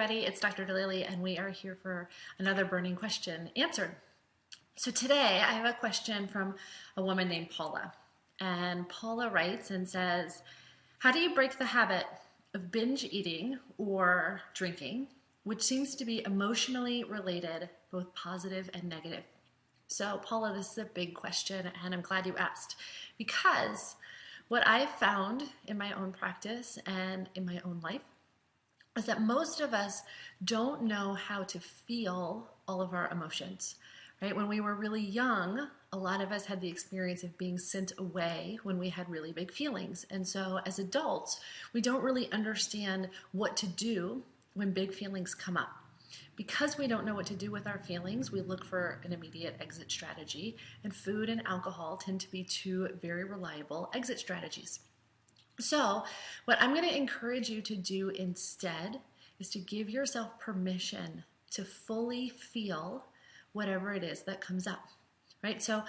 everybody, it's Dr. Delili, and we are here for another burning question answered. So today I have a question from a woman named Paula. And Paula writes and says, how do you break the habit of binge eating or drinking, which seems to be emotionally related, both positive and negative? So Paula, this is a big question, and I'm glad you asked, because what I've found in my own practice and in my own life is that most of us don't know how to feel all of our emotions, right? When we were really young, a lot of us had the experience of being sent away when we had really big feelings. And so as adults, we don't really understand what to do when big feelings come up. Because we don't know what to do with our feelings, we look for an immediate exit strategy, and food and alcohol tend to be two very reliable exit strategies. So what I'm going to encourage you to do instead is to give yourself permission to fully feel whatever it is that comes up, right? So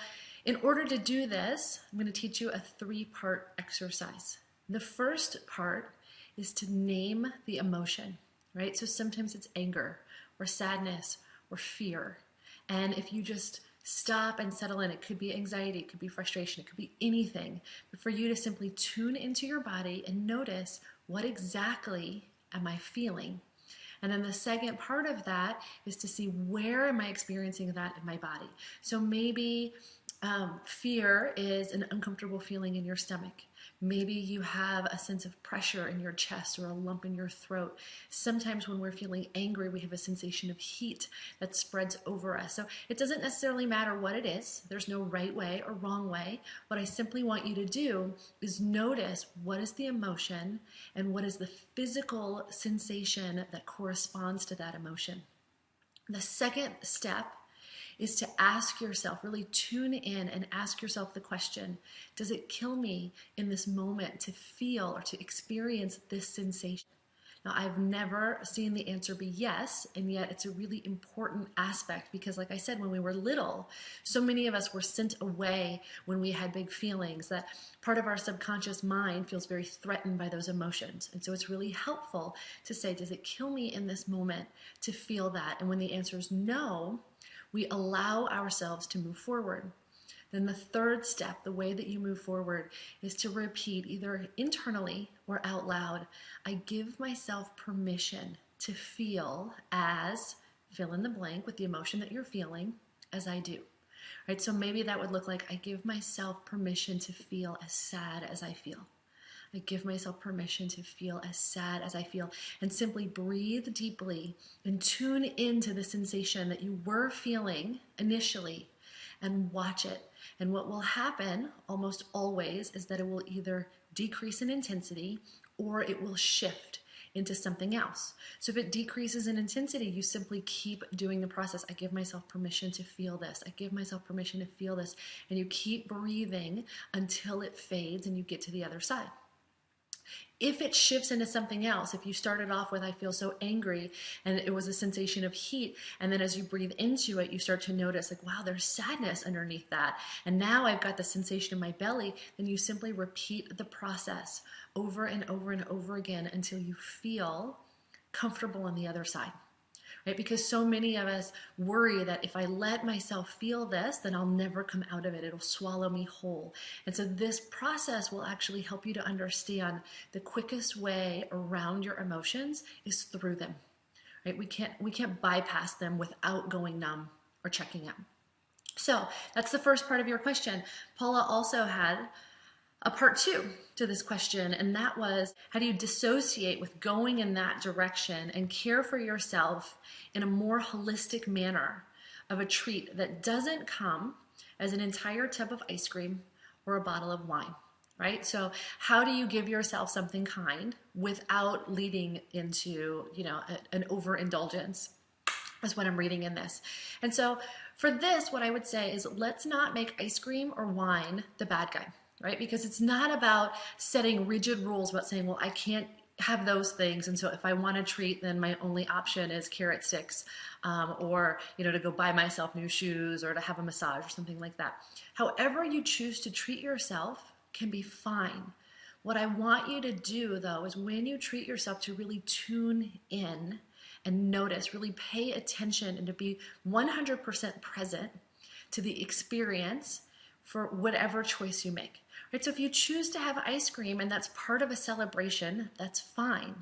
in order to do this, I'm going to teach you a 3-part exercise. The first part is to name the emotion, right? So sometimes it's anger or sadness or fear. And if you just stop and settle in. It could be anxiety, it could be frustration, it could be anything. But for you to simply tune into your body and notice, what exactly am I feeling? And then the second part of that is to see, where am I experiencing that in my body? So maybe fear is an uncomfortable feeling in your stomach. Maybe you have a sense of pressure in your chest or a lump in your throat. Sometimes when we're feeling angry, we have a sensation of heat that spreads over us. So it doesn't necessarily matter what it is. There's no right way or wrong way. What I simply want you to do is notice, what is the emotion and what is the physical sensation that corresponds to that emotion. The second step is to ask yourself, really tune in and ask yourself the question, does it kill me in this moment to feel or to experience this sensation? Now, I've never seen the answer be yes, and yet it's a really important aspect because, like I said, when we were little, so many of us were sent away when we had big feelings that part of our subconscious mind feels very threatened by those emotions. And so it's really helpful to say, does it kill me in this moment to feel that? And when the answer is no, we allow ourselves to move forward. Then the third step, the way that you move forward, is to repeat either internally or out loud, I give myself permission to feel as, fill in the blank with the emotion that you're feeling, as I do. Right? So maybe that would look like, I give myself permission to feel as sad as I feel. I give myself permission to feel as sad as I feel, and simply breathe deeply and tune into the sensation that you were feeling initially and watch it. And what will happen almost always is that it will either decrease in intensity or it will shift into something else. So if it decreases in intensity, you simply keep doing the process. I give myself permission to feel this. I give myself permission to feel this. And you keep breathing until it fades and you get to the other side. If it shifts into something else, if you started off with, I feel so angry, and it was a sensation of heat, and then as you breathe into it, you start to notice, like, wow, there's sadness underneath that. And now I've got the sensation in my belly. Then you simply repeat the process over and over and over again until you feel comfortable on the other side. Right? Because so many of us worry that if I let myself feel this, then I'll never come out of it. It'll swallow me whole. And so this process will actually help you to understand the quickest way around your emotions is through them. Right? We can't bypass them without going numb or checking out. So that's the first part of your question. Paula also had a part 2 to this question, and that was, how do you dissociate with going in that direction and care for yourself in a more holistic manner of a treat that doesn't come as an entire tub of ice cream or a bottle of wine, right? So how do you give yourself something kind without leading into, an overindulgence? Is what I'm reading in this. And so for this, what I would say is, let's not make ice cream or wine the bad guy. Right? Because it's not about setting rigid rules about saying, well, I can't have those things, and so if I want a treat, then my only option is carrot sticks, or to go buy myself new shoes or to have a massage or something like that. However you choose to treat yourself can be fine. What I want you to do, though, is when you treat yourself, to really tune in and notice, really pay attention, and to be 100% present to the experience for whatever choice you make. Right? So if you choose to have ice cream and that's part of a celebration, that's fine.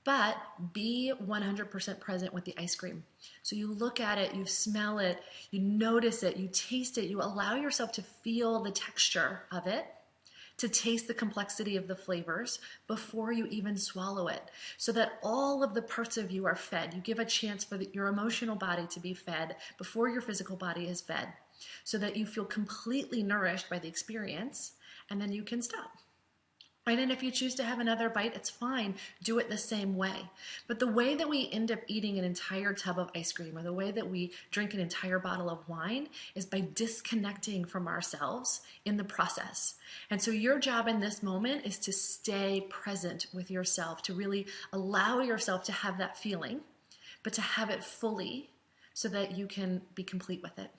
But be 100% present with the ice cream. So you look at it, you smell it, you notice it, you taste it, you allow yourself to feel the texture of it, to taste the complexity of the flavors before you even swallow it, so that all of the parts of you are fed. You give a chance for your emotional body to be fed before your physical body is fed, so that you feel completely nourished by the experience, and then you can stop. Right? And if you choose to have another bite, it's fine. Do it the same way. But the way that we end up eating an entire tub of ice cream, or the way that we drink an entire bottle of wine, is by disconnecting from ourselves in the process. And so your job in this moment is to stay present with yourself, to really allow yourself to have that feeling, but to have it fully so that you can be complete with it.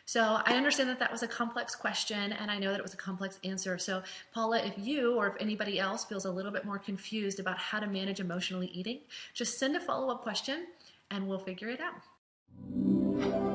So I understand that that was a complex question, and I know that it was a complex answer. So Paula, if you or if anybody else feels a little bit more confused about how to manage emotionally eating, just send a follow-up question and we'll figure it out.